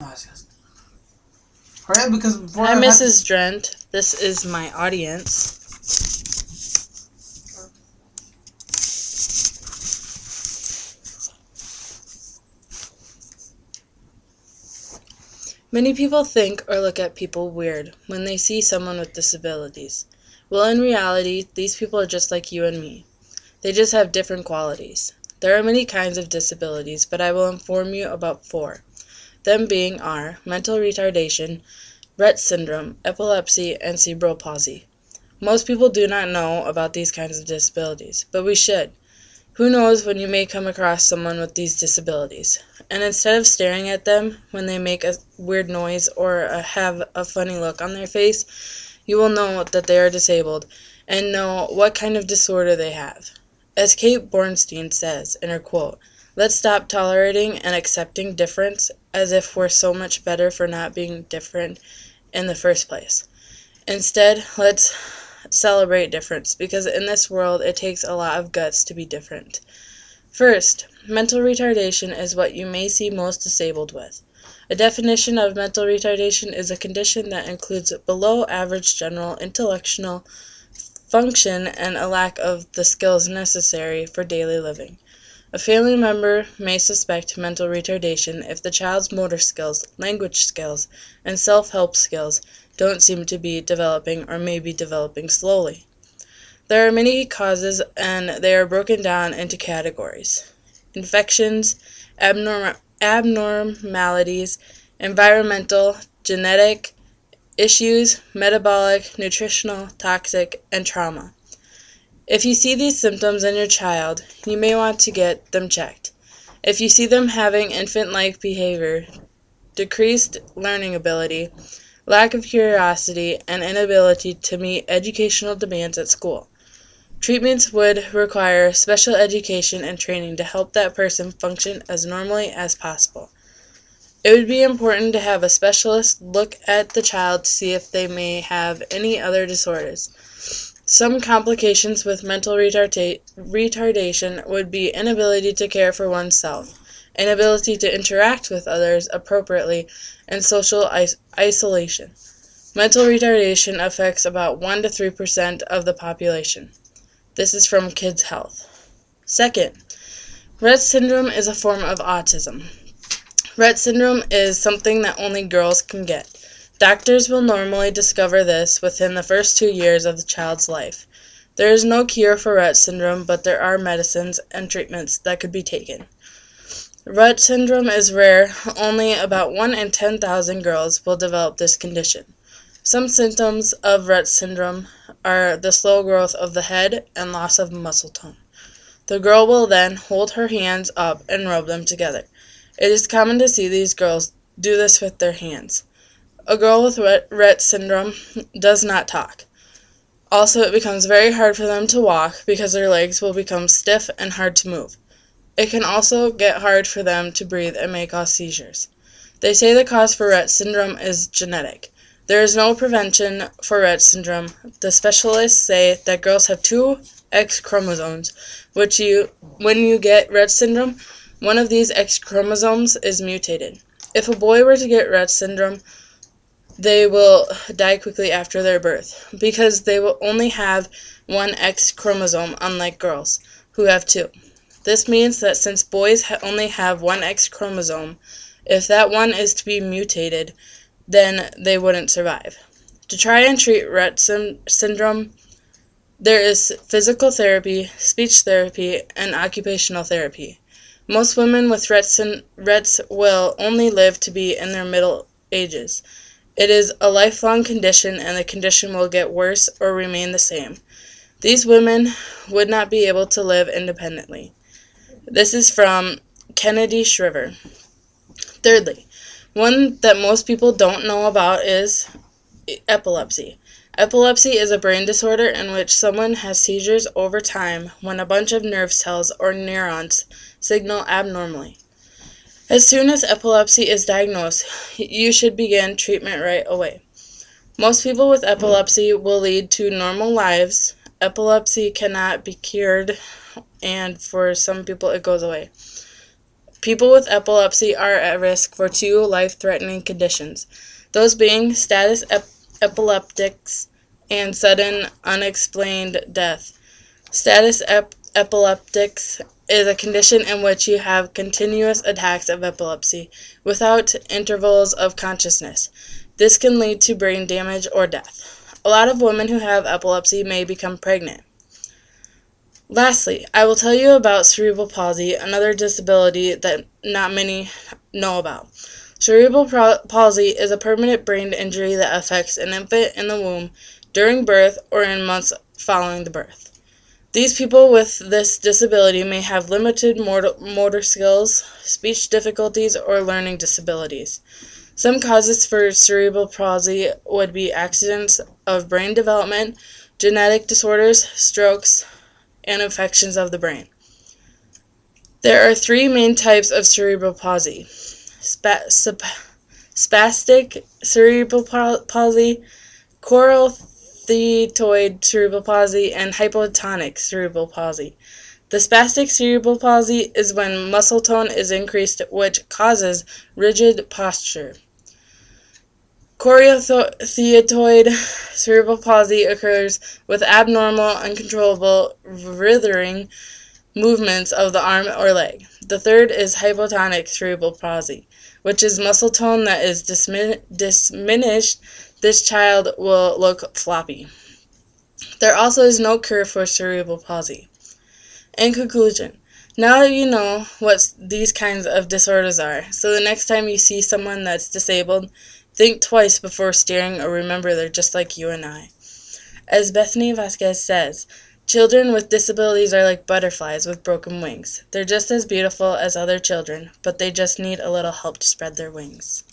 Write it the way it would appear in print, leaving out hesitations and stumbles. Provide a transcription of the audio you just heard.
Gracias. Hurry up, because before Hi, Mrs. Drent. This is my audience. Many people think or look at people weird when they see someone with disabilities. Well, in reality, these people are just like you and me. They just have different qualities. There are many kinds of disabilities, but I will inform you about 4. Them being are mental retardation, Rett syndrome, epilepsy, and cerebral palsy. Most people do not know about these kinds of disabilities, but we should. Who knows when you may come across someone with these disabilities, and instead of staring at them when they make a weird noise or have a funny look on their face, you will know that they are disabled and know what kind of disorder they have. As Kate Bornstein says in her quote, "Let's stop tolerating and accepting difference as if we're so much better for not being different in the first place. Instead, let's celebrate difference, because in this world it takes a lot of guts to be different." First, mental retardation is what you may see most disabled with. A definition of mental retardation is a condition that includes below average general intellectual function and a lack of the skills necessary for daily living. A family member may suspect mental retardation if the child's motor skills, language skills, and self-help skills don't seem to be developing or may be developing slowly. There are many causes, and they are broken down into categories: infections, abnormalities, environmental, genetic, issues, metabolic, nutritional, toxic, and trauma. If you see these symptoms in your child, you may want to get them checked. If you see them having infant-like behavior, decreased learning ability, lack of curiosity, and inability to meet educational demands at school, treatments would require special education and training to help that person function as normally as possible. It would be important to have a specialist look at the child to see if they may have any other disorders. Some complications with mental retardation would be inability to care for oneself, inability to interact with others appropriately, and social isolation. Mental retardation affects about 1 to 3% of the population. This is from Kids Health. Second, Rett syndrome is a form of autism. Rett syndrome is something that only girls can get. Doctors will normally discover this within the first 2 years of the child's life. There is no cure for Rett syndrome, but there are medicines and treatments that could be taken. Rett syndrome is rare. Only about 1 in 10,000 girls will develop this condition. Some symptoms of Rett syndrome are the slow growth of the head and loss of muscle tone. The girl will then hold her hands up and rub them together. It is common to see these girls do this with their hands. A girl with Rett syndrome does not talk. Also, it becomes very hard for them to walk because their legs will become stiff and hard to move. It can also get hard for them to breathe and may cause seizures. They say the cause for Rett syndrome is genetic. There is no prevention for Rett syndrome. The specialists say that girls have 2 X chromosomes, which when you get Rett syndrome, one of these X chromosomes is mutated. If a boy were to get Rett syndrome, they will die quickly after their birth, because they will only have 1 X chromosome, unlike girls, who have 2. This means that since boys only have 1 X chromosome, if that one is to be mutated, then they wouldn't survive. To try and treat Rett syndrome, there is physical therapy, speech therapy, and occupational therapy. Most women with Rett's will only live to be in their middle ages. It is a lifelong condition, and the condition will get worse or remain the same. These women would not be able to live independently. This is from Kennedy Shriver. Thirdly, one that most people don't know about is epilepsy. Epilepsy is a brain disorder in which someone has seizures over time when a bunch of nerve cells or neurons signal abnormally. As soon as epilepsy is diagnosed, you should begin treatment right away. Most people with epilepsy will lead to normal lives. Epilepsy cannot be cured, and for some people it goes away. People with epilepsy are at risk for two life-threatening conditions, those being status epilepticus and sudden unexplained death. Status epilepticus is a condition in which you have continuous attacks of epilepsy without intervals of consciousness. This can lead to brain damage or death. A lot of women who have epilepsy may become pregnant. Lastly, I will tell you about cerebral palsy, another disability that not many know about. Cerebral palsy is a permanent brain injury that affects an infant in the womb during birth or in months following the birth. These people with this disability may have limited motor skills, speech difficulties, or learning disabilities. Some causes for cerebral palsy would be accidents of brain development, genetic disorders, strokes, and infections of the brain. There are three main types of cerebral palsy: spastic cerebral palsy, chorothetoid cerebral palsy, and hypotonic cerebral palsy. The spastic cerebral palsy is when muscle tone is increased, which causes rigid posture. Chorothetoid cerebral palsy occurs with abnormal, uncontrollable, writhing movements of the arm or leg. The third is hypotonic cerebral palsy, which is muscle tone that is diminished. This child will look floppy. There also is no cure for cerebral palsy. In conclusion, now that you know what these kinds of disorders are, so the next time you see someone that's disabled, think twice before staring or remember they're just like you and I. As Bethany Vasquez says, children with disabilities are like butterflies with broken wings. They're just as beautiful as other children, but they just need a little help to spread their wings.